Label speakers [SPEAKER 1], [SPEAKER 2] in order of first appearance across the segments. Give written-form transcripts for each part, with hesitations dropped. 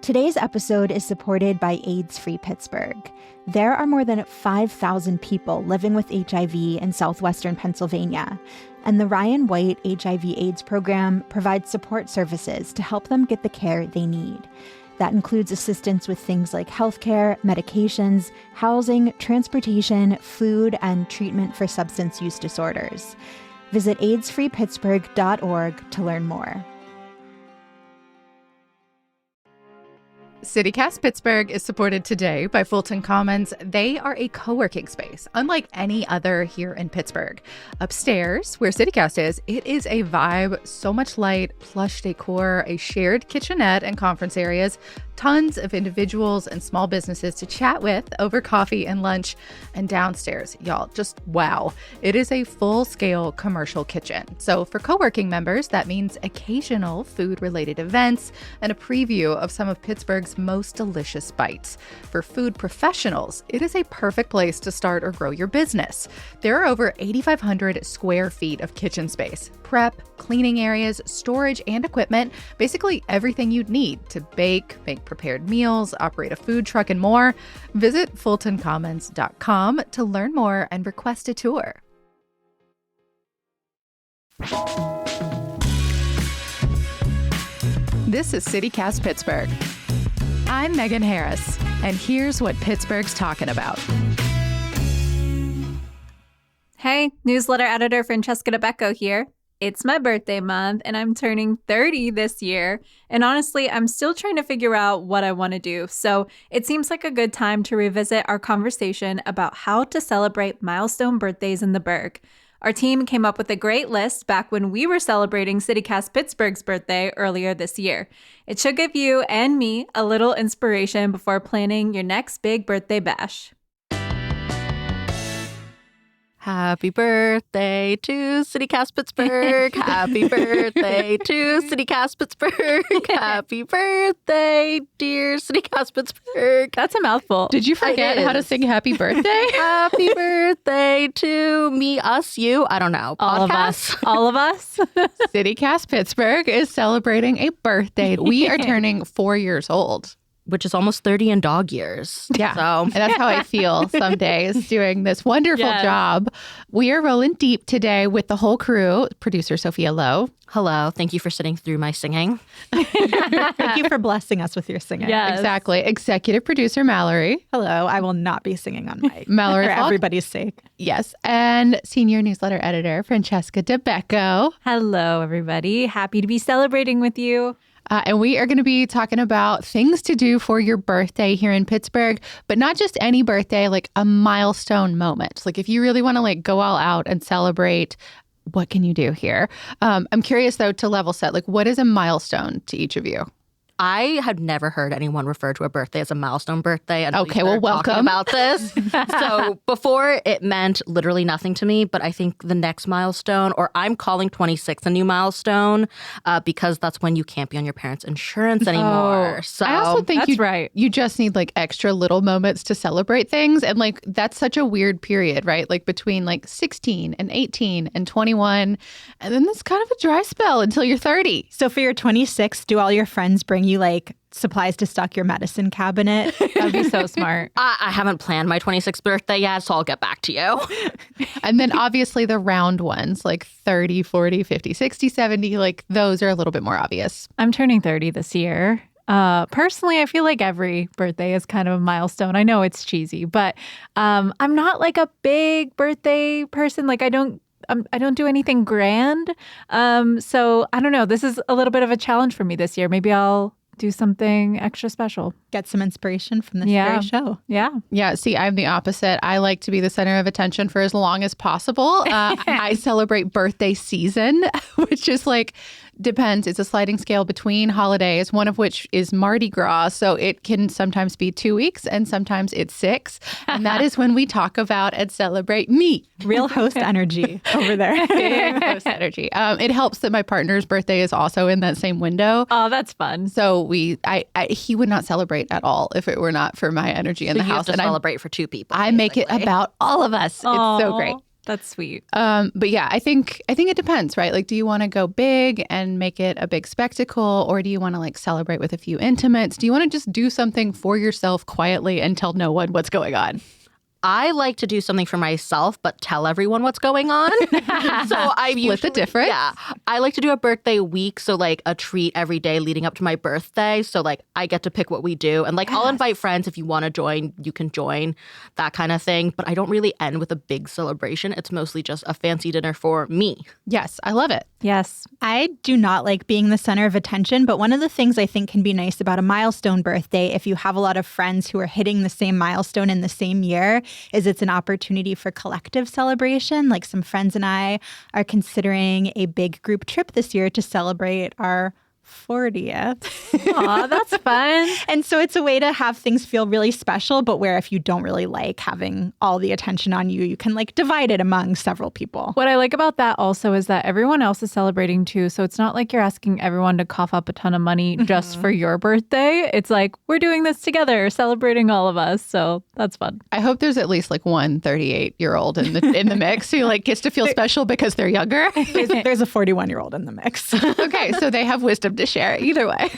[SPEAKER 1] Today's episode is supported by AIDS-Free Pittsburgh. There are more than 5,000 people living with HIV in southwestern Pennsylvania, and the Ryan White HIV/AIDS program provides support services to help them get the care they need. That includes assistance with things like healthcare, medications, housing, transportation, food, and treatment for substance use disorders. Visit aidsfreepittsburgh.org to learn more.
[SPEAKER 2] City Cast Pittsburgh is supported today by Fulton Commons. They are a co-working space, unlike any other here in Pittsburgh. Upstairs, where City Cast is, it is a vibe, so much light, plush decor, a shared kitchenette and conference areas, tons of individuals and small businesses to chat with over coffee and lunch. And downstairs, y'all, just wow. It is a full-scale commercial kitchen. So for co-working members, that means occasional food-related events and a preview of some of Pittsburgh's most delicious bites. For food professionals, it is a perfect place to start or grow your business. There are over 8,500 square feet of kitchen space, prep, cleaning areas, storage, and equipment, basically everything you'd need to bake, make prepared meals, operate a food truck, and more. Visit fultoncommons.com to learn more and request a tour. This is City Cast Pittsburgh. I'm Megan Harris, and here's what Pittsburgh's talking about.
[SPEAKER 3] Hey, newsletter editor Francesca DeBecco here. It's my birthday month, and I'm turning 30 this year. And honestly, I'm still trying to figure out what I want to do. So it seems like a good time to revisit our conversation about how to celebrate milestone birthdays in the Burgh. Our team came up with a great list back when we were celebrating City Cast Pittsburgh's birthday earlier this year. It should give you and me a little inspiration before planning your next big birthday bash.
[SPEAKER 4] Happy birthday to City Cast Pittsburgh. Happy birthday to City Cast Pittsburgh. Happy birthday, dear City Cast Pittsburgh.
[SPEAKER 3] That's a mouthful.
[SPEAKER 2] Did you forget how to sing happy birthday?
[SPEAKER 4] Happy birthday to me, us, you. I don't know.
[SPEAKER 3] All
[SPEAKER 4] Podcast.
[SPEAKER 3] of us. All of us.
[SPEAKER 2] City Cast Pittsburgh is celebrating a birthday. We are turning 4 years old.
[SPEAKER 4] Which is almost 30 in dog years.
[SPEAKER 2] Yeah.
[SPEAKER 4] So.
[SPEAKER 2] And that's how I feel some days doing this wonderful job. We are rolling deep today with the whole crew. Producer Sophia Lowe.
[SPEAKER 4] Hello. Thank you for sitting through my singing.
[SPEAKER 1] Thank you for blessing us with your singing.
[SPEAKER 3] Yes.
[SPEAKER 2] Exactly. Executive producer Mallory.
[SPEAKER 1] Hello. I will not be singing on mic.
[SPEAKER 2] Mallory
[SPEAKER 1] for
[SPEAKER 2] Falk.
[SPEAKER 1] everybody's sake.
[SPEAKER 2] Yes. And senior newsletter editor Francesca DeBecco.
[SPEAKER 3] Hello, everybody. Happy to be celebrating with you.
[SPEAKER 2] And we are going to be talking about things to do for your birthday here in Pittsburgh, but not just any birthday, like a milestone moment. Like if you really want to like go all out and celebrate, what can you do here? I'm curious though, to level set, like what is a milestone to each of you?
[SPEAKER 4] I had never heard anyone refer to a birthday as a milestone birthday. Until
[SPEAKER 2] Okay, well, welcome.
[SPEAKER 4] About this. So before it meant literally nothing to me, but I think the next milestone, or I'm calling 26 a new milestone, because that's when you can't be on your parents' insurance anymore. So
[SPEAKER 2] I also think
[SPEAKER 3] that's right.
[SPEAKER 2] You just need like extra little moments to celebrate things. And like that's such a weird period, right? Like between like 16 and 18 and 21. And then there's kind of a dry spell until you're 30.
[SPEAKER 1] So for your 26, do all your friends bring you like supplies to stock your medicine cabinet?
[SPEAKER 3] That'd be so smart.
[SPEAKER 4] I haven't planned my 26th birthday yet, so I'll get back to you.
[SPEAKER 2] And then obviously the round ones like 30, 40, 50, 60, 70, like those are a little bit more obvious.
[SPEAKER 3] I'm turning 30 this year. Personally, I feel like every birthday is kind of a milestone. I know it's cheesy, but I'm not like a big birthday person. Like I don't do anything grand. So I don't know. This is a little bit of a challenge for me this year. Maybe I'll do something extra special.
[SPEAKER 1] Get some inspiration from this very show.
[SPEAKER 3] Yeah.
[SPEAKER 2] Yeah. See, I'm the opposite. I like to be the center of attention for as long as possible. I celebrate birthday season, which is like depends. It's a sliding scale between holidays, one of which is Mardi Gras. So it can sometimes be 2 weeks and sometimes it's 6. And that is when we talk about and celebrate me.
[SPEAKER 1] Real host energy over there.
[SPEAKER 2] Big host energy. It helps that my partner's birthday is also in that same window.
[SPEAKER 3] Oh, that's fun.
[SPEAKER 2] So he would not celebrate at all if it were not for my energy in the house.
[SPEAKER 4] And celebrate for 2 people.
[SPEAKER 2] I make it about all of us.
[SPEAKER 3] Aww.
[SPEAKER 2] It's so great.
[SPEAKER 3] That's sweet.
[SPEAKER 2] But yeah, I think it depends, right? Like, do you want to go big and make it a big spectacle, or do you want to like celebrate with a few intimates? Do you want to just do something for yourself quietly and tell no one what's going on?
[SPEAKER 4] I like to do something for myself, but tell everyone what's going on. So I
[SPEAKER 2] Split the difference.
[SPEAKER 4] Yeah. I like to do a birthday week. So like a treat every day leading up to my birthday. So like I get to pick what we do. And like I'll invite friends. If you want to join, you can join, that kind of thing. But I don't really end with a big celebration. It's mostly just a fancy dinner for me.
[SPEAKER 2] Yes, I love it.
[SPEAKER 3] Yes.
[SPEAKER 1] I do not like being the center of attention, but one of the things I think can be nice about a milestone birthday, if you have a lot of friends who are hitting the same milestone in the same year, is it's an opportunity for collective celebration. Like some friends and I are considering a big group trip this year to celebrate our 40th.
[SPEAKER 3] Aw, that's fun.
[SPEAKER 1] And so it's a way to have things feel really special, but where if you don't really like having all the attention on you, you can like divide it among several people.
[SPEAKER 3] What I like about that also is that everyone else is celebrating too. So it's not like you're asking everyone to cough up a ton of money just for your birthday. It's like, we're doing this together, celebrating all of us. So that's fun.
[SPEAKER 2] I hope there's at least like one 38-year-old in the mix who like gets to feel special because they're younger.
[SPEAKER 1] There's a 41-year-old in the mix.
[SPEAKER 2] Okay, so they have wisdom to share either way.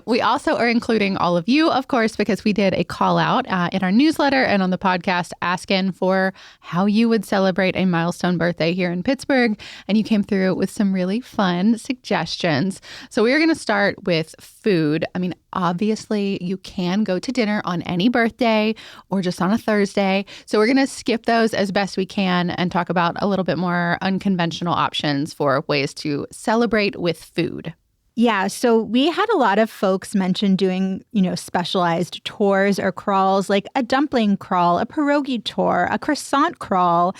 [SPEAKER 2] We also are including all of you, of course, because we did a call out in our newsletter and on the podcast asking for how you would celebrate a milestone birthday here in Pittsburgh. And you came through with some really fun suggestions. So we're going to start with food. I mean, obviously, you can go to dinner on any birthday or just on a Thursday. So we're going to skip those as best we can and talk about a little bit more unconventional options for ways to celebrate with food.
[SPEAKER 1] Yeah, so we had a lot of folks mention doing, specialized tours or crawls, like a dumpling crawl, a pierogi tour, a croissant crawl.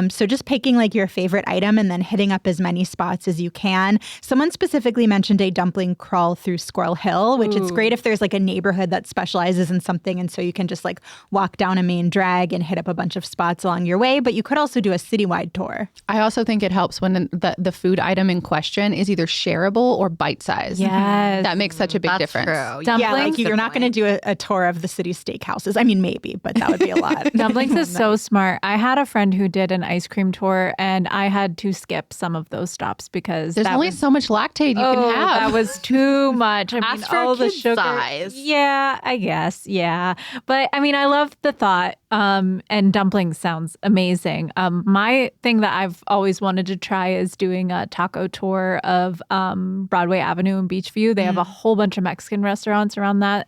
[SPEAKER 1] So just picking like your favorite item and then hitting up as many spots as you can. Someone specifically mentioned a dumpling crawl through Squirrel Hill, which it's great if there's like a neighborhood that specializes in something. And so you can just like walk down a main drag and hit up a bunch of spots along your way. But you could also do a citywide tour.
[SPEAKER 2] I also think it helps when the food item in question is either shareable or bite size.
[SPEAKER 3] Yes.
[SPEAKER 2] That makes such a big difference.
[SPEAKER 4] True.
[SPEAKER 3] Dumplings?
[SPEAKER 1] Yeah, like you're not going to do a tour of the city steakhouses. I mean, maybe, but that would be a lot.
[SPEAKER 3] Dumplings is so smart. I had a friend who did an ice cream tour, and I had to skip some of those stops because
[SPEAKER 2] There's only so much lactate you can have.
[SPEAKER 3] That was too much. I mean,
[SPEAKER 4] Ask for
[SPEAKER 3] all
[SPEAKER 4] a
[SPEAKER 3] the
[SPEAKER 4] kid
[SPEAKER 3] sugar.
[SPEAKER 4] size.
[SPEAKER 3] Yeah, I guess. Yeah, but I mean, I love the thought. And dumplings sounds amazing. My thing that I've always wanted to try is doing a taco tour of Broadway Avenue in Beachview. They have a whole bunch of Mexican restaurants around that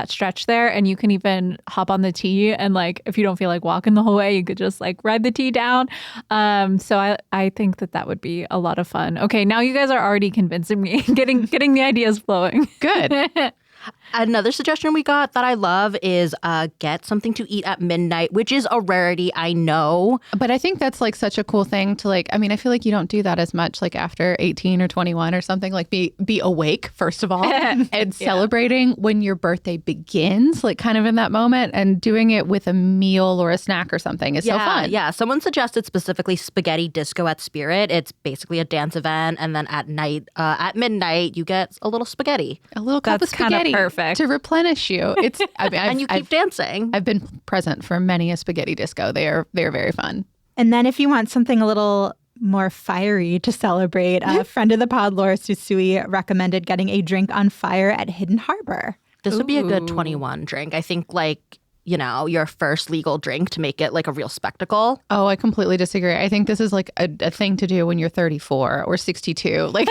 [SPEAKER 3] stretch there, and you can even hop on the T and like if you don't feel like walking the whole way, you could just like ride the T down. So I think that would be a lot of fun. Okay, now you guys are already convincing me, getting the ideas flowing.
[SPEAKER 2] Good.
[SPEAKER 4] Another suggestion we got that I love is get something to eat at midnight, which is a rarity, I know.
[SPEAKER 2] But I think that's like such a cool thing to like, I mean, I feel like you don't do that as much like after 18 or 21 or something, like be awake, first of all, and celebrating when your birthday begins, like kind of in that moment, and doing it with a meal or a snack or something is so fun.
[SPEAKER 4] Yeah, someone suggested specifically spaghetti disco at Spirit. It's basically a dance event, and then at night, at midnight, you get a little spaghetti.
[SPEAKER 2] A little cup of spaghetti
[SPEAKER 3] perfect
[SPEAKER 2] to replenish you. It's
[SPEAKER 4] and you keep dancing.
[SPEAKER 2] I've been present for many a spaghetti disco. They are very fun.
[SPEAKER 1] And then if you want something a little more fiery to celebrate, a friend of the pod, Laura Susui, recommended getting a drink on fire at Hidden Harbor.
[SPEAKER 4] This would be a good 21 drink. I think like, your first legal drink to make it like a real spectacle.
[SPEAKER 2] Oh, I completely disagree. I think this is like a thing to do when you're 34 or 62. Like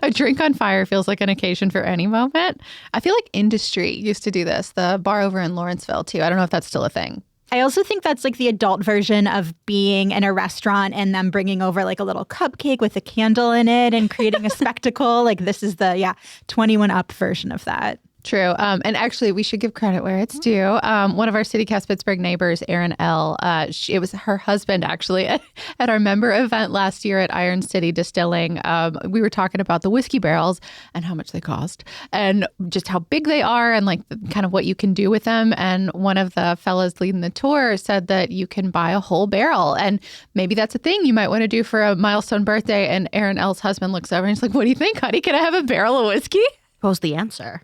[SPEAKER 2] a drink on fire feels like an occasion for any moment. I feel like Industry used to do this, the bar over in Lawrenceville too. I don't know if that's still a thing.
[SPEAKER 1] I also think that's like the adult version of being in a restaurant and them bringing over like a little cupcake with a candle in it and creating a spectacle. Like this is the 21 up version of that.
[SPEAKER 2] True. And actually, we should give credit where it's due. One of our City Cast Pittsburgh neighbors, Erin L., it was her husband, actually, at our member event last year at Iron City Distilling. We were talking about the whiskey barrels and how much they cost and just how big they are and like kind of what you can do with them. And one of the fellas leading the tour said that you can buy a whole barrel. And maybe that's a thing you might want to do for a milestone birthday. And Erin L.'s husband looks over and he's like, "What do you think, honey? Can I have a barrel of whiskey?"
[SPEAKER 4] What was the answer?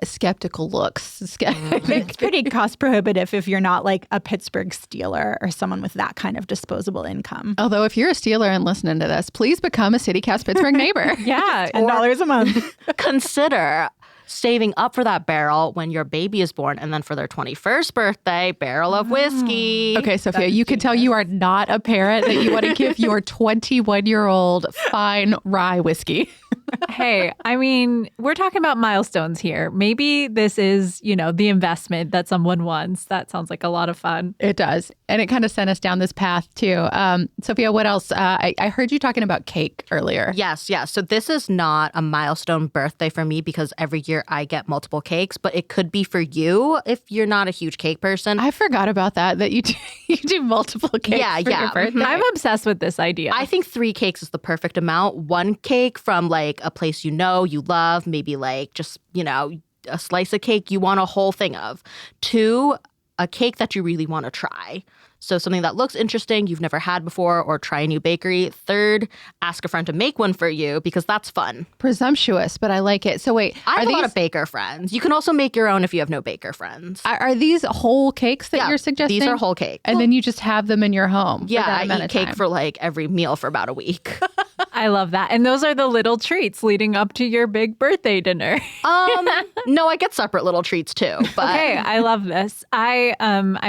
[SPEAKER 2] Skeptical looks.
[SPEAKER 1] It's pretty cost prohibitive if you're not like a Pittsburgh Steeler or someone with that kind of disposable income.
[SPEAKER 2] Although if you're a Steeler and listening to this, please become a City Cast Pittsburgh neighbor.
[SPEAKER 3] Yeah.
[SPEAKER 1] $10 a month.
[SPEAKER 4] Consider saving up for that barrel when your baby is born, and then for their 21st birthday, barrel of whiskey.
[SPEAKER 2] Okay, Sophia, you can tell you are not a parent that you want to give your 21-year-old fine rye whiskey.
[SPEAKER 3] Hey, I mean, we're talking about milestones here. Maybe this is, the investment that someone wants. That sounds like a lot of fun.
[SPEAKER 2] It does. And it kind of sent us down this path, too. Sophia, what else? I heard you talking about cake earlier.
[SPEAKER 4] Yes. So this is not a milestone birthday for me because every year I get multiple cakes, but it could be for you if you're not a huge cake person.
[SPEAKER 2] I forgot about that you do multiple cakes for your birthday.
[SPEAKER 3] I'm obsessed with this idea.
[SPEAKER 4] I think 3 cakes is the perfect amount. 1 cake from like a place you love, maybe like just, a slice of cake you want a whole thing of. 2, a cake that you really want to try. So something that looks interesting, you've never had before, or try a new bakery. 3rd, ask a friend to make one for you because that's fun.
[SPEAKER 2] Presumptuous, but I like it. So wait,
[SPEAKER 4] I have a lot of baker friends. You can also make your own if you have no baker friends.
[SPEAKER 2] Are these whole cakes that you're suggesting?
[SPEAKER 4] These are whole cakes.
[SPEAKER 2] And then you just have them in your home.
[SPEAKER 4] Yeah, I eat cake for like every meal for about a week.
[SPEAKER 3] I love that. And those are the little treats leading up to your big birthday dinner.
[SPEAKER 4] No, I get separate little treats too. But
[SPEAKER 3] Okay, I love this. I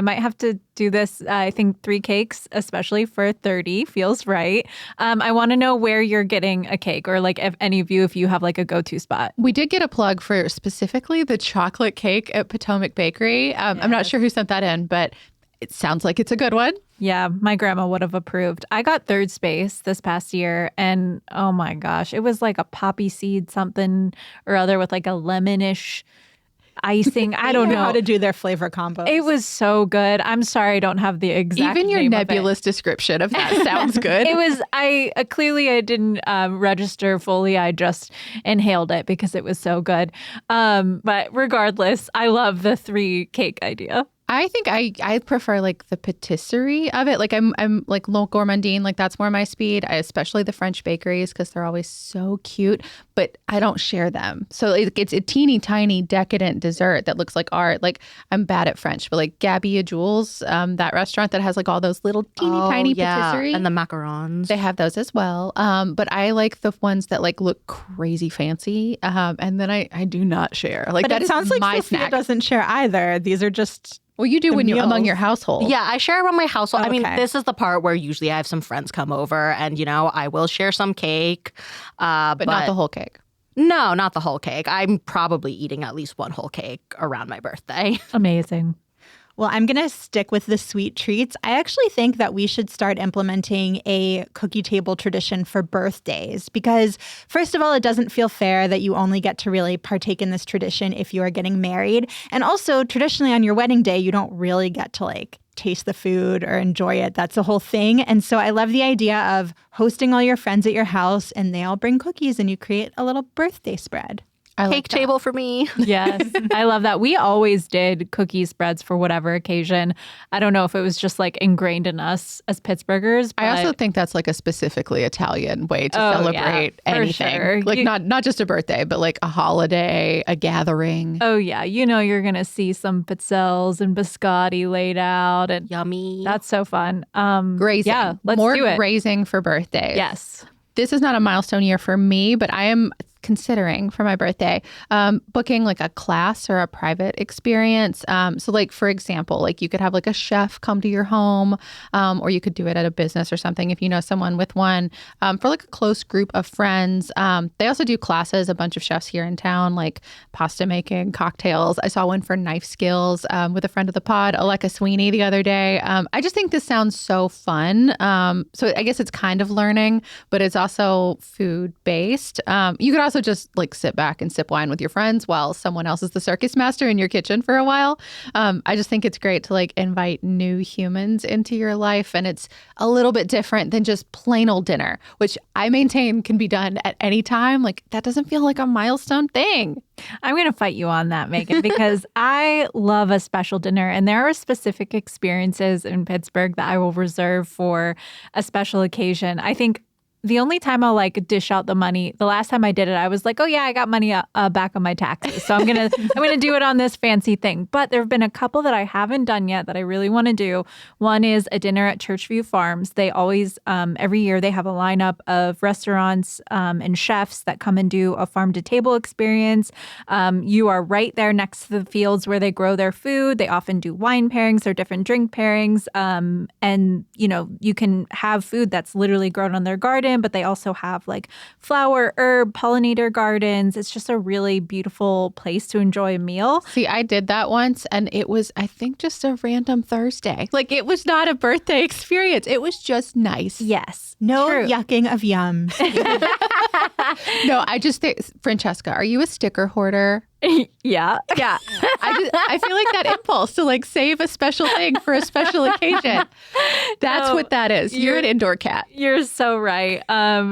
[SPEAKER 3] might have to do this. I think 3 cakes, especially for 30, feels right. I want to know where you're getting a cake, or like if any of you, if you have like a go-to spot.
[SPEAKER 2] We did get a plug for specifically the chocolate cake at Potomac Bakery. I'm not sure who sent that in, but it sounds like it's a good one.
[SPEAKER 3] Yeah, my grandma would have approved. I got 3rd space this past year, and oh my gosh, it was like a poppy seed something or other with like a lemonish icing. I don't know
[SPEAKER 1] how to do their flavor combos.
[SPEAKER 3] It was so good. I'm sorry I don't have the exact
[SPEAKER 2] Even your
[SPEAKER 3] name
[SPEAKER 2] nebulous description of that sounds good.
[SPEAKER 3] It was, I didn't register fully. I just inhaled it because it was so good. But regardless, I love the 3 cake idea.
[SPEAKER 2] I think I prefer like the patisserie of it. Like I'm like low gourmandine, like that's more my speed. I especially the French bakeries because they're always so cute, but I don't share them. So it's a teeny tiny decadent dessert that looks like art. Like I'm bad at French, but like Gabby Jules, that restaurant that has like all those little teeny tiny patisserie.
[SPEAKER 4] And the macarons.
[SPEAKER 2] They have those as well. But I like the ones that like look crazy fancy. And then I do not share. Like
[SPEAKER 1] but
[SPEAKER 2] that
[SPEAKER 1] it sounds like
[SPEAKER 2] my
[SPEAKER 1] Sophia
[SPEAKER 2] snack.
[SPEAKER 1] doesn't share either. These are just...
[SPEAKER 2] Well, you do when you're among your household.
[SPEAKER 4] Yeah, I share around my household.
[SPEAKER 1] Okay.
[SPEAKER 4] I mean, this is the part where usually I have some friends come over and, I will share some cake.
[SPEAKER 2] But not the whole cake.
[SPEAKER 4] No, not the whole cake. I'm probably eating at least 1 whole cake around my birthday.
[SPEAKER 3] Amazing.
[SPEAKER 1] Well, I'm going to stick with the sweet treats. I actually think that we should start implementing a cookie table tradition for birthdays because, first of all, it doesn't feel fair that you only get to really partake in this tradition if you are getting married. And also, traditionally on your wedding day, you don't really get to like taste the food or enjoy it. That's the whole thing. And so I love the idea of hosting all your friends at your house and they all bring cookies and you create a little birthday spread.
[SPEAKER 4] Cake table for me.
[SPEAKER 3] Yes, I love that. We always did cookie spreads for whatever occasion. I don't know if it was just like ingrained in us as Pittsburghers. But...
[SPEAKER 2] I also think that's like a specifically Italian way to celebrate anything.
[SPEAKER 3] Sure.
[SPEAKER 2] Like not just a birthday, but like a holiday, a gathering.
[SPEAKER 3] Oh, yeah. You're going to see some pizzelles and biscotti laid out. And
[SPEAKER 4] Yummy.
[SPEAKER 3] that's so fun.
[SPEAKER 2] Grazing.
[SPEAKER 3] Yeah, let's
[SPEAKER 2] More
[SPEAKER 3] do it.
[SPEAKER 2] grazing for birthdays.
[SPEAKER 3] Yes.
[SPEAKER 2] This is not a milestone year for me, but I am considering for my birthday booking like a class or a private experience. So like, for example, like you could have like a chef come to your home or you could do it at a business or something if you know someone with one for like a close group of friends. They also do classes, a bunch of chefs here in town, like pasta making, cocktails. I saw one for knife skills with a friend of the pod, Aleka Sweeney, the other day. I just think this sounds so fun. So I guess it's kind of learning, but it's also food based. You could also just like sit back and sip wine with your friends while someone else is the circus master in your kitchen for a while. I just think it's great to like invite new humans into your life. And it's a little bit different than just plain old dinner, which I maintain can be done at any time. Like that doesn't feel like a milestone thing.
[SPEAKER 3] I'm going to fight you on that, Megan, because I love a special dinner. And there are specific experiences in Pittsburgh that I will reserve for a special occasion. I think the only time I'll like dish out the money, the last time I did it, I was like, oh yeah, I got money back on my taxes. So I'm gonna do it on this fancy thing. But there have been a couple that I haven't done yet that I really want to do. One is a dinner at Churchview Farms. They always, every year they have a lineup of restaurants and chefs that come and do a farm to table experience. You are right there next to the fields where they grow their food. They often do wine pairings or different drink pairings. And you know, you can have food that's literally grown on their garden, but they also have like flower, herb, pollinator gardens. It's just a really beautiful place to enjoy a meal.
[SPEAKER 2] See, I did that once and it was, I think, just a random Thursday. Like it was not a birthday experience. It was just nice.
[SPEAKER 3] Yes.
[SPEAKER 1] No
[SPEAKER 3] True.
[SPEAKER 1] yucking of yums.
[SPEAKER 2] No, I just think, Francesca, are you a sticker hoarder?
[SPEAKER 3] Yeah.
[SPEAKER 2] Yeah. I feel like that impulse to like save a special thing for a special occasion. That's what that is. You're an indoor cat.
[SPEAKER 3] You're so right.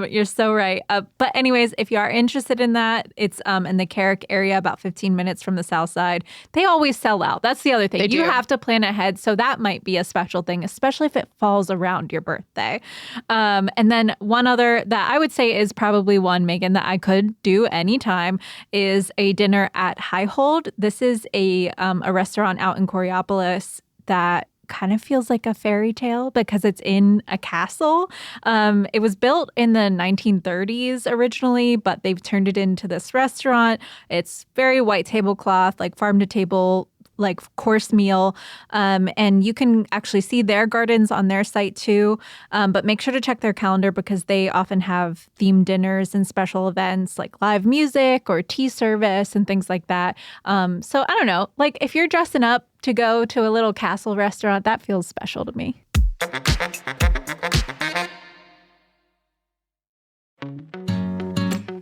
[SPEAKER 3] You're so right. But anyways, if you are interested in that, it's in the Carrick area, about 15 minutes from the south side. They always sell out. That's the other thing.
[SPEAKER 2] They do.
[SPEAKER 3] You have to plan ahead. So that might be a special thing, especially if it falls around your birthday. And then one other that I would say is probably one, Megan, that I could do anytime is a dinner at Highhold. This is a restaurant out in Coriopolis that kind of feels like a fairy tale because it's in a castle. It was built in the 1930s originally, but they've turned it into this restaurant. It's very white tablecloth, like farm to table, like course meal. And you can actually see their gardens on their site too. But make sure to check their calendar because they often have themed dinners and special events like live music or tea service and things like that. So I don't know, like if you're dressing up to go to a little castle restaurant, that feels special to me.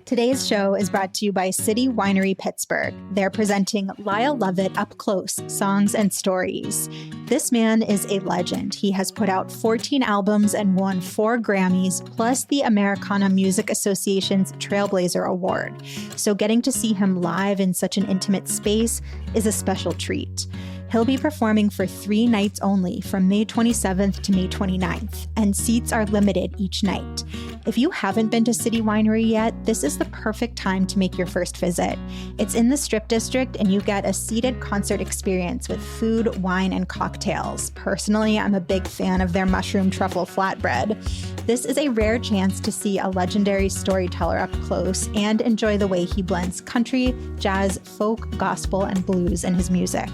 [SPEAKER 1] Today's show is brought to you by City Winery Pittsburgh. They're presenting Lyle Lovett Up Close, Songs and Stories. This man is a legend. He has put out 14 albums and won 4 Grammys, plus the Americana Music Association's Trailblazer Award. So getting to see him live in such an intimate space is a special treat. He'll be performing for 3 nights only from May 27th to May 29th, and seats are limited each night. If you haven't been to City Winery yet, this is the perfect time to make your first visit. It's in the Strip District, and you get a seated concert experience with food, wine, and cocktails. Personally, I'm a big fan of their mushroom truffle flatbread. This is a rare chance to see a legendary storyteller up close and enjoy the way he blends country, jazz, folk, gospel, and blues in his music.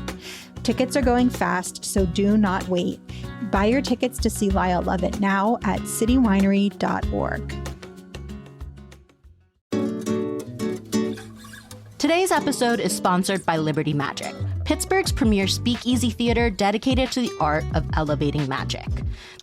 [SPEAKER 1] Tickets are going fast, so do not wait. Buy your tickets to see Lyle Lovett now at citywinery.org.
[SPEAKER 4] Today's episode is sponsored by Liberty Magic, Pittsburgh's premier speakeasy theater dedicated to the art of elevating magic.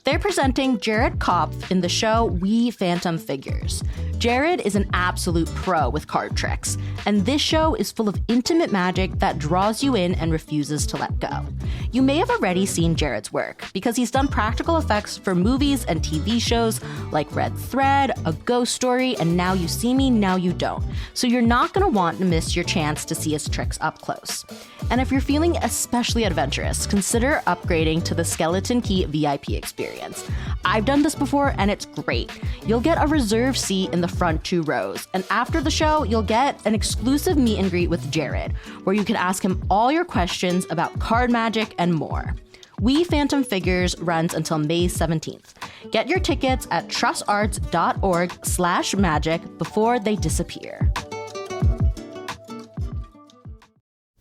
[SPEAKER 4] They're presenting Jared Kopf in the show We Phantom Figures. Jared is an absolute pro with card tricks, and this show is full of intimate magic that draws you in and refuses to let go. You may have already seen Jared's work, because he's done practical effects for movies and TV shows like Red Thread, A Ghost Story, and Now You See Me, Now You Don't. So you're not going to want to miss your chance to see his tricks up close. And if you're feeling especially adventurous, consider upgrading to the Skeleton Key VIP experience. I've done this before and it's great. You'll get a reserved seat in the front 2 rows, and after the show, you'll get an exclusive meet and greet with Jared, where you can ask him all your questions about card magic and more. We Phantom Figures runs until May 17th. Get your tickets at trustarts.org/magic before they disappear.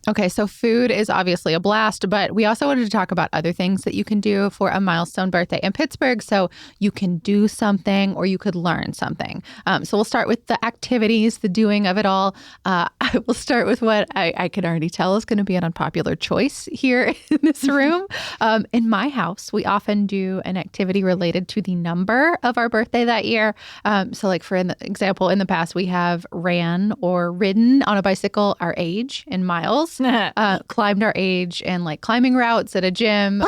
[SPEAKER 2] Okay, so food is obviously a blast, but we also wanted to talk about other things that you can do for a milestone birthday in Pittsburgh. So you can do something or you could learn something. So we'll start with the activities, the doing of it all. I will start with what I can already tell is going to be an unpopular choice here in this room. In my house, we often do an activity related to the number of our birthday that year. So like for example, in the past, we have ran or ridden on a bicycle our age in miles. Climbed our age and like climbing routes at a gym,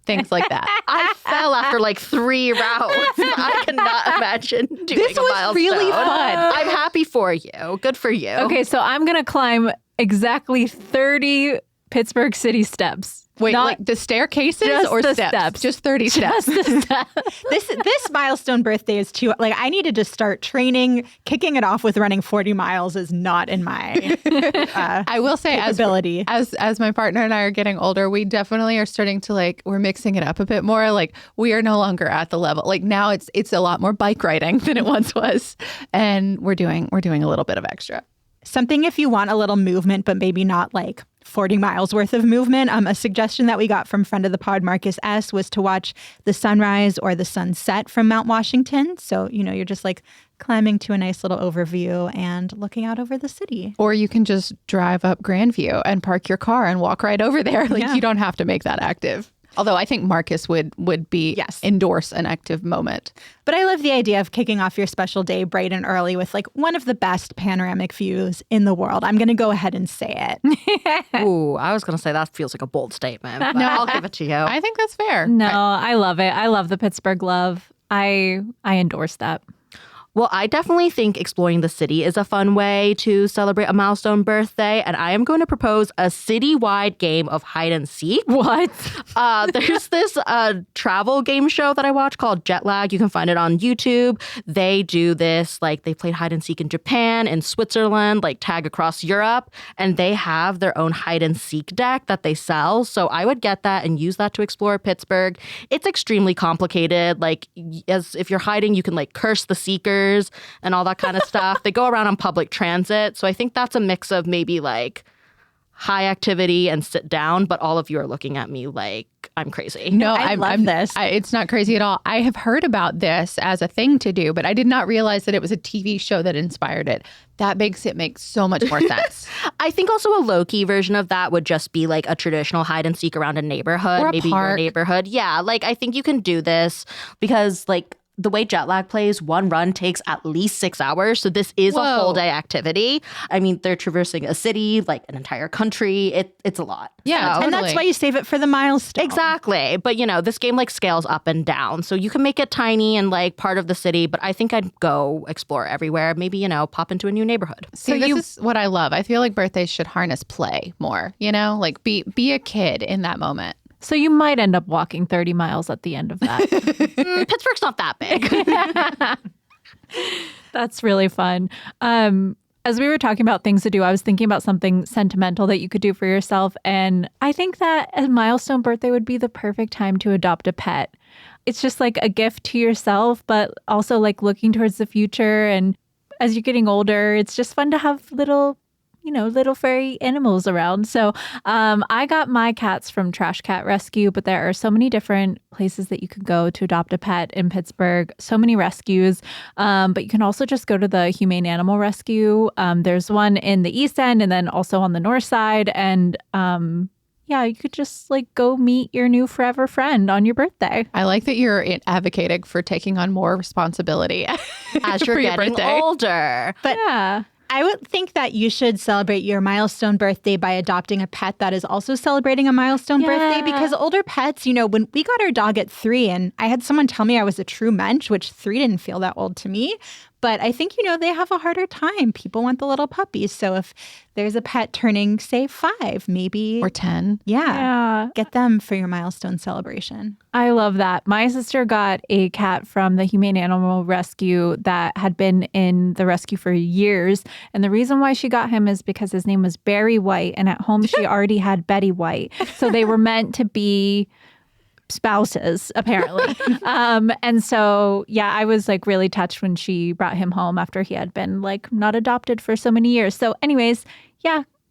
[SPEAKER 2] things like that.
[SPEAKER 4] I fell after like 3 rounds. I cannot imagine doing
[SPEAKER 2] this
[SPEAKER 4] a
[SPEAKER 2] was
[SPEAKER 4] milestone.
[SPEAKER 2] really fun.
[SPEAKER 4] I'm happy for you. Good for you.
[SPEAKER 3] Okay, so I'm going to climb exactly 30 Pittsburgh City steps.
[SPEAKER 2] Wait,
[SPEAKER 3] Not
[SPEAKER 2] like the staircases
[SPEAKER 3] just
[SPEAKER 2] or
[SPEAKER 3] the
[SPEAKER 2] steps?
[SPEAKER 3] steps.
[SPEAKER 2] Just 30 steps.
[SPEAKER 3] Just the steps.
[SPEAKER 1] This milestone birthday is too, like, I needed to start training. Kicking it off with running 40 miles is not in my
[SPEAKER 2] I will say,
[SPEAKER 1] capability.
[SPEAKER 2] as my partner and I are getting older, we definitely are starting to like, we're mixing it up a bit more. Like, we are no longer at the level. Like, now it's a lot more bike riding than it once was, and we're doing a little bit of extra.
[SPEAKER 1] Something if you want a little movement, but maybe not like 40 miles worth of movement. A suggestion that we got from friend of the pod, Marcus S., was to watch the sunrise or the sunset from Mount Washington. So, you're just like climbing to a nice little overview and looking out over the city.
[SPEAKER 2] Or you can just drive up Grandview and park your car and walk right over there. Like,
[SPEAKER 1] Yeah.
[SPEAKER 2] you don't have to make that active. Although I think Marcus would endorse an active moment.
[SPEAKER 1] But I love the idea of kicking off your special day bright and early with like one of the best panoramic views in the world. I'm going to go ahead and say it.
[SPEAKER 4] Ooh, I was going to say that feels like a bold statement. But no, I'll give it to you.
[SPEAKER 2] I think that's fair.
[SPEAKER 3] No, I love it. I love the Pittsburgh love. I endorse that.
[SPEAKER 4] Well, I definitely think exploring the city is a fun way to celebrate a milestone birthday, and I am going to propose a citywide game of hide and seek.
[SPEAKER 3] What?
[SPEAKER 4] There's this travel game show that I watch called Jet Lag. You can find it on YouTube. They do this, like, they played hide and seek in Japan, in Switzerland, like tag across Europe, and they have their own hide and seek deck that they sell. So I would get that and use that to explore Pittsburgh. It's extremely complicated. Like, as if you're hiding, you can like curse the seekers and all that kind of stuff. They go around on public transit. So I think that's a mix of maybe like high activity and sit down, but all of you are looking at me like I'm crazy.
[SPEAKER 2] No,
[SPEAKER 1] I love this.
[SPEAKER 2] It's not crazy at all. I have heard about this as a thing to do, but I did not realize that it was a TV show that inspired it. That makes it make so much more sense.
[SPEAKER 4] I think also a low-key version of that would just be like a traditional hide and seek around a neighborhood,
[SPEAKER 2] Or a
[SPEAKER 4] maybe
[SPEAKER 2] park.
[SPEAKER 4] your neighborhood. Yeah, like I think you can do this because like the way Jet Lag plays, one run takes at least 6 hours. So this is a
[SPEAKER 2] Whoa.
[SPEAKER 4] whole day activity. I mean, they're traversing a city, like an entire country. It's a lot.
[SPEAKER 2] Yeah,
[SPEAKER 4] So-
[SPEAKER 1] And that's
[SPEAKER 2] Totally.
[SPEAKER 1] why you save it for the milestone.
[SPEAKER 4] Exactly. But, this game like scales up and down. So you can make it tiny and like part of the city. But I think I'd go explore everywhere. Maybe, pop into a new neighborhood.
[SPEAKER 2] See, this is what I love. I feel like birthdays should harness play more, like be a kid in that moment.
[SPEAKER 3] So you might end up walking 30 miles at the end of that.
[SPEAKER 4] Pittsburgh's not that big.
[SPEAKER 3] That's really fun. As we were talking about things to do, I was thinking about something sentimental that you could do for yourself. And I think that a milestone birthday would be the perfect time to adopt a pet. It's just like a gift to yourself, but also like looking towards the future. And as you're getting older, it's just fun to have little furry animals around. So I got my cats from Trash Cat Rescue, but there are so many different places that you could go to adopt a pet in Pittsburgh. So many rescues. But you can also just go to the Humane Animal Rescue. There's one in the East End and then also on the North Side. And you could just like go meet your new forever friend on your birthday.
[SPEAKER 2] I like that you're advocating for taking on more responsibility
[SPEAKER 4] As you're
[SPEAKER 2] for your
[SPEAKER 4] getting
[SPEAKER 2] birthday.
[SPEAKER 4] older.
[SPEAKER 1] But
[SPEAKER 3] Yeah.
[SPEAKER 1] I would think that you should celebrate your milestone birthday by adopting a pet that is also celebrating a milestone birthday, because older pets, when we got our dog at 3 and I had someone tell me I was a true mensch, which 3 didn't feel that old to me. But I think, they have a harder time. People want the little puppies. So if there's a pet turning, say, 5, maybe.
[SPEAKER 2] Or 10.
[SPEAKER 3] Yeah.
[SPEAKER 1] Get them for your milestone celebration.
[SPEAKER 3] I love that. My sister got a cat from the Humane Animal Rescue that had been in the rescue for years. And the reason why she got him is because his name was Barry White. And at home, she already had Betty White. So they were meant to be spouses, apparently. And so, I was like really touched when she brought him home after he had been like not adopted for so many years. So anyways,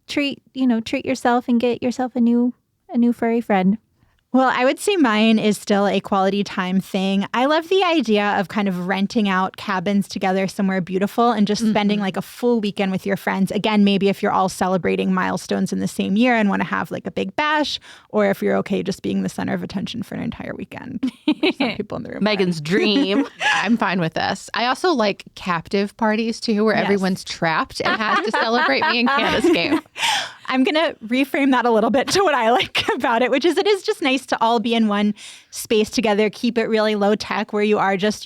[SPEAKER 3] treat yourself and get yourself a new furry friend.
[SPEAKER 1] Well, I would say mine is still a quality time thing. I love the idea of kind of renting out cabins together somewhere beautiful and just spending like a full weekend with your friends. Again, maybe if you're all celebrating milestones in the same year and want to have like a big bash, or if you're okay just being the center of attention for an entire weekend. Some people in the room.
[SPEAKER 4] Megan's dream.
[SPEAKER 2] I'm fine with this. I also like captive parties too, where
[SPEAKER 1] Yes.
[SPEAKER 2] everyone's trapped and has to celebrate me and can't escape.
[SPEAKER 1] I'm going to reframe that a little bit to what I like about it, which is it is just nice to all be in one space together, keep it really low tech where you are just,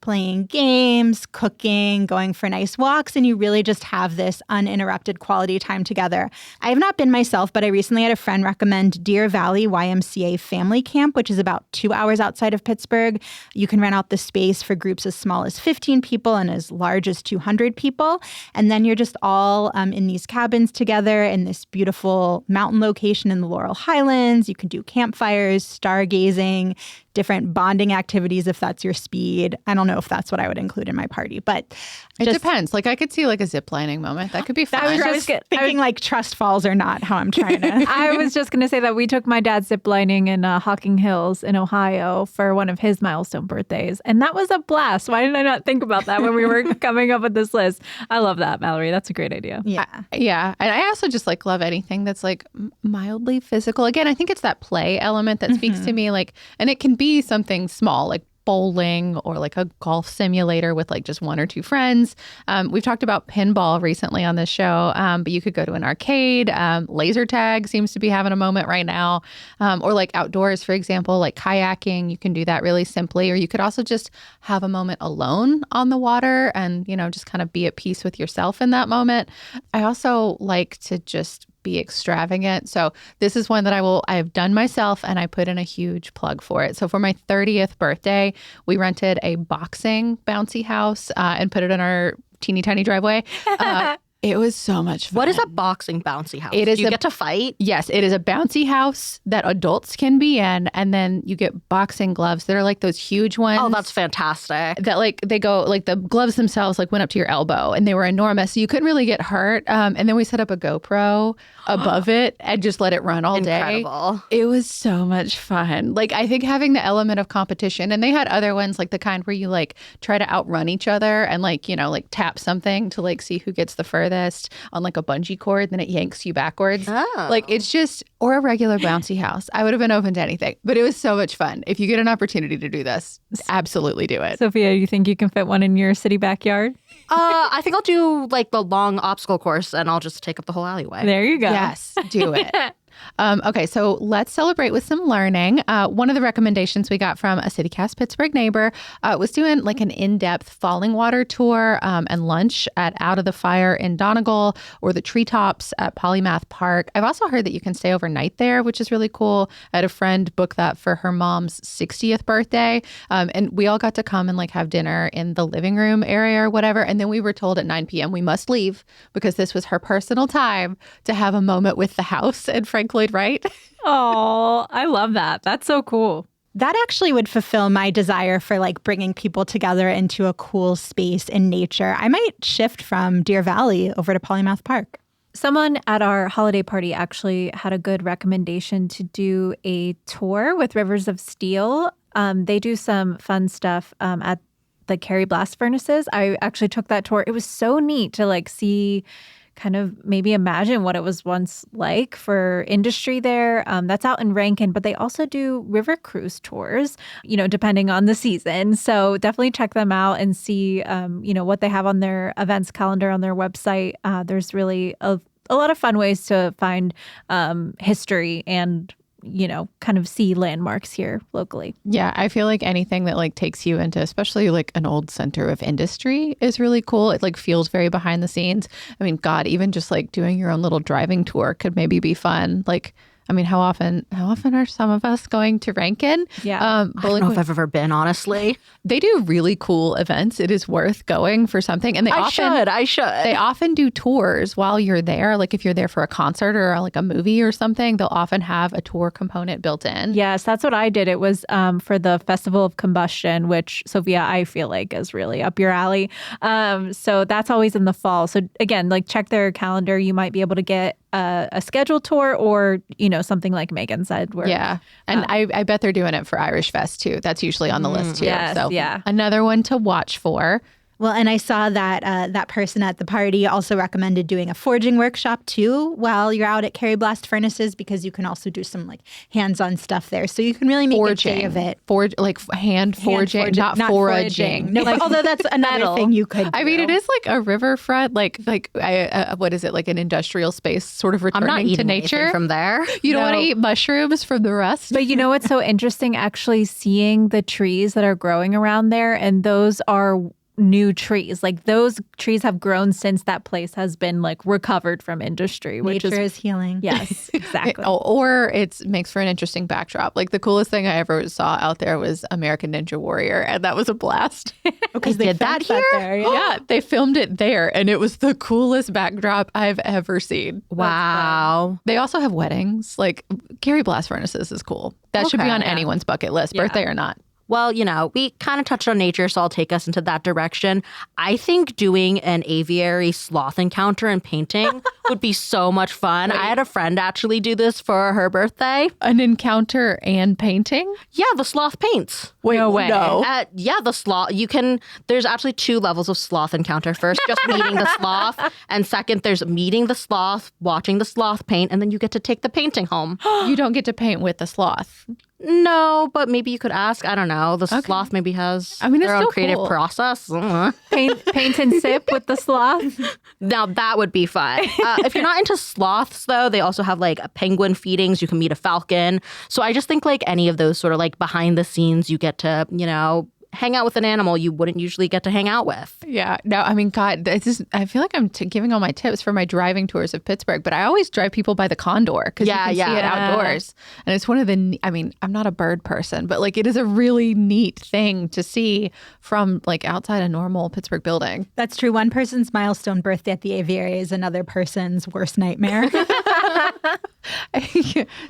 [SPEAKER 1] playing games, cooking, going for nice walks, and you really just have this uninterrupted quality time together. I have not been myself, but I recently had a friend recommend Deer Valley YMCA Family Camp, which is about 2 hours outside of Pittsburgh. You can rent out the space for groups as small as 15 people and as large as 200 people. And then you're just all in these cabins together in this beautiful mountain location in the Laurel Highlands. You can do campfires, stargazing, different bonding activities if that's your speed. I don't know if that's what I would include in my party, but
[SPEAKER 2] it depends. Like I could see like a zip lining moment. That could be fun.
[SPEAKER 1] I was thinking like trust falls are not how I'm trying to.
[SPEAKER 3] I was just going to say that we took my dad zip lining in Hocking Hills in Ohio for one of his milestone birthdays. And that was a blast. Why did I not think about that when we were coming up with this list? I love that, Mallory. That's a great idea.
[SPEAKER 1] Yeah.
[SPEAKER 2] Yeah. And I also just like love anything that's like mildly physical. Again, I think it's that play element that speaks to me. Like, and it can be something small, like bowling or like a golf simulator with like just one or two friends. We've talked about pinball recently on this show, but you could go to an arcade. Laser tag seems to be having a moment right now. Or like outdoors, for example, like kayaking. You can do that really simply. Or you could also just have a moment alone on the water and, you know, just kind of be at peace with yourself in that moment. I also like to just be extravagant. So this is one that I have done myself and I put in a huge plug for it. So for my 30th birthday, we rented a boxing bouncy house and put it in our teeny tiny driveway. It was so much fun.
[SPEAKER 4] What is a boxing bouncy house?
[SPEAKER 2] It is
[SPEAKER 4] Do you get to fight?
[SPEAKER 2] Yes, it is a bouncy house that adults can be in, and then you get boxing gloves that are like those huge ones.
[SPEAKER 4] Oh, that's fantastic.
[SPEAKER 2] That like they go like the gloves themselves like went up to your elbow, and they were enormous, so you couldn't really get hurt. And then we set up a GoPro above it and just let it run all day.
[SPEAKER 4] Incredible.
[SPEAKER 2] It was so much fun. Like I think having the element of competition, and they had other ones like the kind where you like try to outrun each other and like, you know, like tap something to like see who gets the furthest on like a bungee cord, then it yanks you backwards.
[SPEAKER 4] Oh.
[SPEAKER 2] Like it's just, or a regular bouncy house. I would have been open to anything, but it was so much fun. If you get an opportunity to do this, absolutely do it.
[SPEAKER 3] Sophia, you think you can fit one in your city backyard?
[SPEAKER 4] I think I'll do like the long obstacle course and I'll just take up the whole alleyway.
[SPEAKER 3] There you go.
[SPEAKER 2] Yes, do it. Okay, so let's celebrate with some learning. One of the recommendations we got from a City Cast Pittsburgh neighbor was doing like an in-depth falling water tour and lunch at Out of the Fire in Donegal or the Treetops at Polymath Park. I've also heard that you can stay overnight there, which is really cool. I had a friend book that for her mom's 60th birthday, and we all got to come and like have dinner in the living room area or whatever. And then we were told at 9 p.m. we must leave because this was her personal time to have a moment with the house and Frank Lloyd Wright.
[SPEAKER 3] Oh, I love that. That's so cool.
[SPEAKER 1] That actually would fulfill my desire for like bringing people together into a cool space in nature. I might shift from Deer Valley over to Polymath Park.
[SPEAKER 3] Someone at our holiday party actually had a good recommendation to do a tour with Rivers of Steel. They do some fun stuff at the Kerry Blast Furnaces. I actually took that tour. It was so neat to like see, kind of maybe imagine what it was once like for industry there. That's out in Rankin, but they also do river cruise tours, you know, depending on the season. So definitely check them out and see, you know, what they have on their events calendar on their website. There's really a lot of fun ways to find history and, you know, kind of see landmarks here locally.
[SPEAKER 2] Yeah, I feel like anything that like takes you into especially like an old center of industry is really cool. It like feels very behind the scenes. I mean, God, even just like doing your own little driving tour could maybe be fun. Like, I mean, how often are some of us going to Rankin?
[SPEAKER 3] Yeah.
[SPEAKER 4] I don't know if I've ever been, honestly.
[SPEAKER 2] They do really cool events. It is worth going for something. And
[SPEAKER 4] I should.
[SPEAKER 2] They often do tours while you're there. Like if you're there for a concert or like a movie or something, they'll often have a tour component built in.
[SPEAKER 3] Yes, that's what I did. It was for the Festival of Combustion, which, Sophia, I feel like is really up your alley. So that's always in the fall. So again, like check their calendar. You might be able to get a scheduled tour or, you know, something like Megan said. Where,
[SPEAKER 2] yeah. And I bet they're doing it for Irish Fest too. That's usually on the list too.
[SPEAKER 3] Yes,
[SPEAKER 2] so
[SPEAKER 3] yeah.
[SPEAKER 2] Another one to watch for.
[SPEAKER 1] Well, and I saw that that person at the party also recommended doing a forging workshop too while you're out at Carry Blast Furnaces, because you can also do some like hands-on stuff there. So you can really make a day of it.
[SPEAKER 2] Hand forging, not foraging.
[SPEAKER 1] No, although that's another thing you could do.
[SPEAKER 2] I mean, it is like a riverfront, what is it, like an industrial space sort of returning
[SPEAKER 4] I'm not eating
[SPEAKER 2] to nature
[SPEAKER 4] from there.
[SPEAKER 2] You don't want to eat mushrooms from the rust.
[SPEAKER 3] But you know what's so interesting? Actually seeing the trees that are growing around there, and those are new trees. Like those trees have grown since that place has been like recovered from industry. Which
[SPEAKER 1] Nature is healing.
[SPEAKER 3] Yes, exactly.
[SPEAKER 2] Or it makes for an interesting backdrop. Like the coolest thing I ever saw out there was American Ninja Warrior, and that was a blast.
[SPEAKER 1] Because they
[SPEAKER 4] did that here?
[SPEAKER 1] There,
[SPEAKER 2] Yeah, they filmed it there, and it was the coolest backdrop I've ever seen.
[SPEAKER 4] Wow.
[SPEAKER 2] They also have weddings. Like Carry Blast Furnaces is cool. That should be on anyone's bucket list, birthday or not.
[SPEAKER 4] Well, you know, we kind of touched on nature, so I'll take us into that direction. I think doing an aviary sloth encounter and painting would be so much fun. I had a friend actually do this for her birthday.
[SPEAKER 2] An encounter and painting?
[SPEAKER 4] Yeah, the sloth paints.
[SPEAKER 2] Wait,
[SPEAKER 3] No way.
[SPEAKER 2] No.
[SPEAKER 4] Yeah, the sloth. There's actually 2 levels of sloth encounter. First, just meeting the sloth. And second, there's meeting the sloth, watching the sloth paint, and then you get to take the painting home.
[SPEAKER 2] You don't get to paint with the sloth.
[SPEAKER 4] No, but maybe you could ask. I don't know. The sloth maybe has their own creative process.
[SPEAKER 3] Paint and sip with the sloth.
[SPEAKER 4] Now that would be fun. If you're not into sloths, though, they also have like penguin feedings. You can meet a falcon. So I just think like any of those sort of like behind the scenes, you get to, hang out with an animal you wouldn't usually get to hang out with.
[SPEAKER 2] Yeah. No, I mean, God, I feel like I'm giving all my tips for my driving tours of Pittsburgh, but I always drive people by the condor because you can see it outdoors. And it's one of I'm not a bird person, but like it is a really neat thing to see from like outside a normal Pittsburgh building.
[SPEAKER 1] That's true. One person's milestone birthday at the aviary is another person's worst nightmare.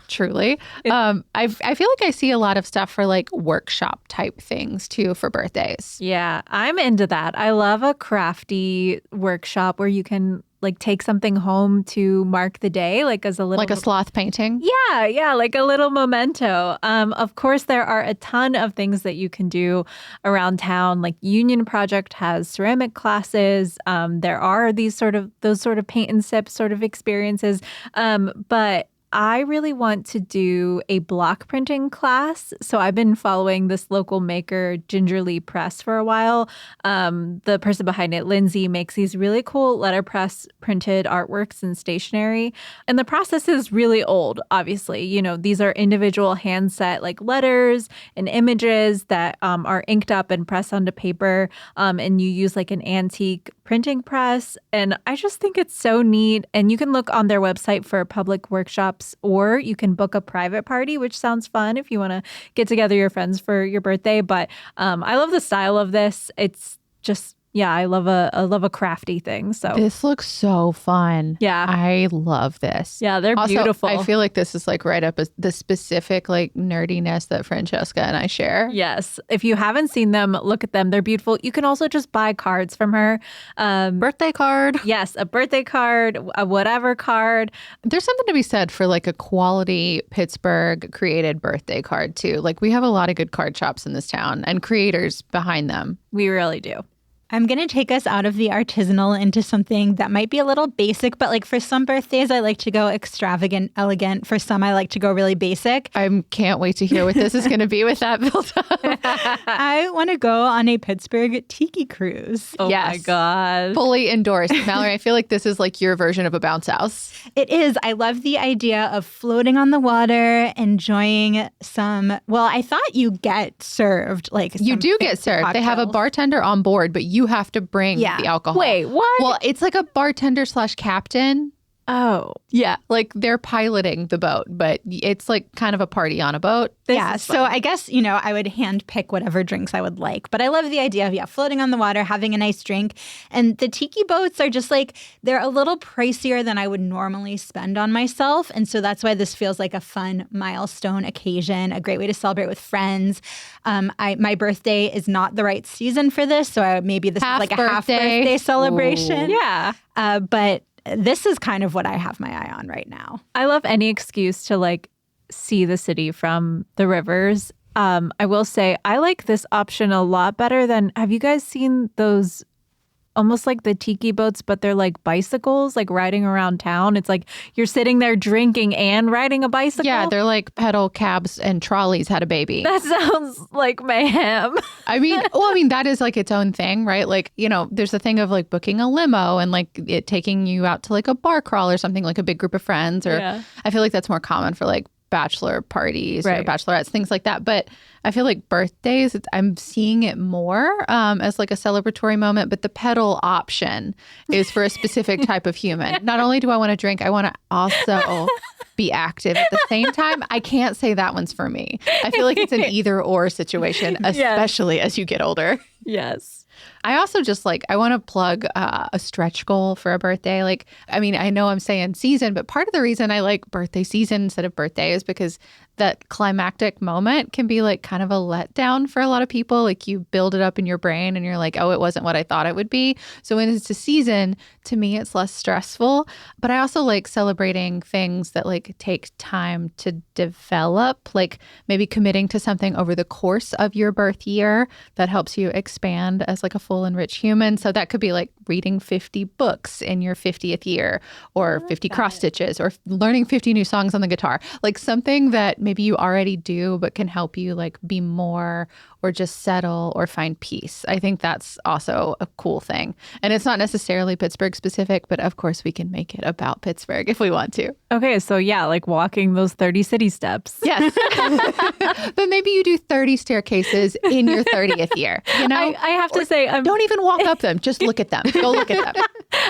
[SPEAKER 2] Truly. I feel like I see a lot of stuff for like workshop type things too for birthdays.
[SPEAKER 3] Yeah, I'm into that. I love a crafty workshop where you can like take something home to mark the day, like as a little...
[SPEAKER 2] Like a sloth painting?
[SPEAKER 3] Yeah, like a little memento. Of course, there are a ton of things that you can do around town. Like Union Project has ceramic classes. There are those sort of paint and sip sort of experiences. But I really want to do a block printing class. So I've been following this local maker, Gingerly Press, for a while. The person behind it, Lindsay, makes these really cool letterpress printed artworks and stationery. And the process is really old, obviously. These are individual hand set like letters and images that are inked up and pressed onto paper. And you use like an antique printing press. And I just think it's so neat. And you can look on their website for public workshops, or you can book a private party, which sounds fun if you want to get together your friends for your birthday. But I love the style of this. It's just... yeah, I love a crafty thing. So
[SPEAKER 2] this looks so fun.
[SPEAKER 3] Yeah,
[SPEAKER 2] I love this.
[SPEAKER 3] Yeah, they're also beautiful.
[SPEAKER 2] I feel like this is like right up the specific like nerdiness that Francesca and I share.
[SPEAKER 3] Yes, if you haven't seen them, look at them. They're beautiful. You can also just buy cards from her.
[SPEAKER 4] Birthday card.
[SPEAKER 3] Yes, a birthday card, a whatever card.
[SPEAKER 2] There's something to be said for like a quality Pittsburgh created birthday card too. Like we have a lot of good card shops in this town and creators behind them.
[SPEAKER 3] We really do.
[SPEAKER 1] I'm going to take us out of the artisanal into something that might be a little basic, but like for some birthdays, I like to go extravagant, elegant. For some, I like to go really basic.
[SPEAKER 2] I can't wait to hear what this is going to be with that built up.
[SPEAKER 1] I want to go on a Pittsburgh Tiki cruise.
[SPEAKER 3] Oh my God.
[SPEAKER 2] Fully endorsed. Mallory, I feel like this is like your version of a bounce house.
[SPEAKER 1] It is. I love the idea of floating on the water, enjoying I thought you get served. You
[SPEAKER 2] do get served.
[SPEAKER 1] Cocktails.
[SPEAKER 2] They have a bartender on board, but you have to bring the alcohol.
[SPEAKER 3] Wait, what?
[SPEAKER 2] Well, it's like a bartender / captain.
[SPEAKER 3] Oh.
[SPEAKER 2] Yeah, like they're piloting the boat, but it's like kind of a party on a boat.
[SPEAKER 1] So I guess, I would hand pick whatever drinks I would like. But I love the idea of, floating on the water, having a nice drink. And the tiki boats are just they're a little pricier than I would normally spend on myself. And so that's why this feels like a fun milestone occasion, a great way to celebrate with friends. My birthday is not the right season for this. So maybe this is like a half birthday celebration.
[SPEAKER 3] Ooh. Yeah.
[SPEAKER 1] But this is kind of what I have my eye on right now.
[SPEAKER 3] I love any excuse to see the city from the rivers. I will say I like this option a lot better than, have you guys seen those almost like the Tiki boats, but they're like bicycles, like riding around town. It's like you're sitting there drinking and riding a bicycle.
[SPEAKER 2] Yeah, they're like pedal cabs and trolleys had a baby.
[SPEAKER 3] That sounds like mayhem.
[SPEAKER 2] I mean, that is like its own thing, right? Like, there's the thing of like booking a limo and like it taking you out to like a bar crawl or something, like a big group of friends. Or I feel like that's more common for like bachelor parties or bachelorettes, things like that. But I feel like birthdays, I'm seeing it more as like a celebratory moment. But the pedal option is for a specific type of human. Not only do I want to drink, I want to also be active at the same time. I can't say that one's for me. I feel like it's an either or situation, especially as you get older.
[SPEAKER 3] Yes.
[SPEAKER 2] I also just I want to plug a stretch goal for a birthday. I know I'm saying season, but part of the reason I like birthday season instead of birthday is because that climactic moment can be like kind of a letdown for a lot of people. Like you build it up in your brain and you're like, oh, it wasn't what I thought it would be. So when it's a season, to me, it's less stressful. But I also like celebrating things that like take time to develop, like maybe committing to something over the course of your birth year that helps you expand as like a full and rich human. So that could be like reading 50 books in your 50th year or 50 cross stitches or learning 50 new songs on the guitar, like something that maybe you already do, but can help you like be more or just settle or find peace. I think that's also a cool thing. And it's not necessarily Pittsburgh specific, but of course we can make it about Pittsburgh if we want to.
[SPEAKER 3] Okay, so yeah, like walking those 30 city steps.
[SPEAKER 2] Yes. But maybe you do 30 staircases in your 30th year.
[SPEAKER 3] I have to say,
[SPEAKER 2] don't even walk up them. Just look at them. Go look at them.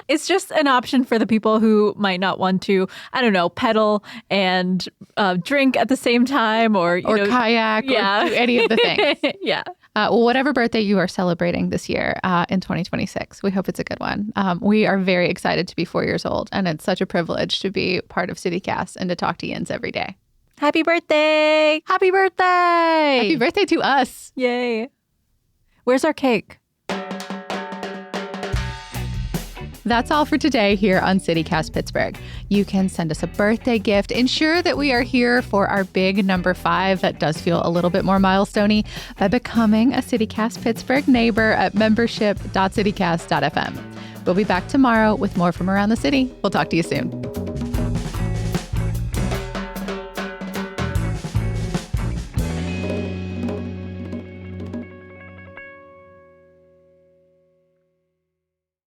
[SPEAKER 3] It's just an option for the people who might not want to, I don't know, pedal and drink at the same time or
[SPEAKER 2] kayak or do any of the things.
[SPEAKER 3] Yeah.
[SPEAKER 2] Well, whatever birthday you are celebrating this year in 2026, we hope it's a good one. We are very excited to be 4 years old, and it's such a privilege to be part of City Cast and to talk to Yins every day.
[SPEAKER 3] Happy birthday!
[SPEAKER 4] Happy birthday!
[SPEAKER 2] Happy birthday to us!
[SPEAKER 3] Yay! Where's our cake?
[SPEAKER 2] That's all for today here on City Cast Pittsburgh. You can send us a birthday gift. Ensure that we are here for our big number 5 that does feel a little bit more milestone-y by becoming a City Cast Pittsburgh neighbor at membership.citycast.fm. We'll be back tomorrow with more from around the city. We'll talk to you soon.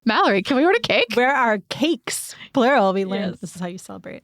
[SPEAKER 2] Mallory, can we order cake?
[SPEAKER 5] Where are cakes? Plural. We learned this is how you celebrate.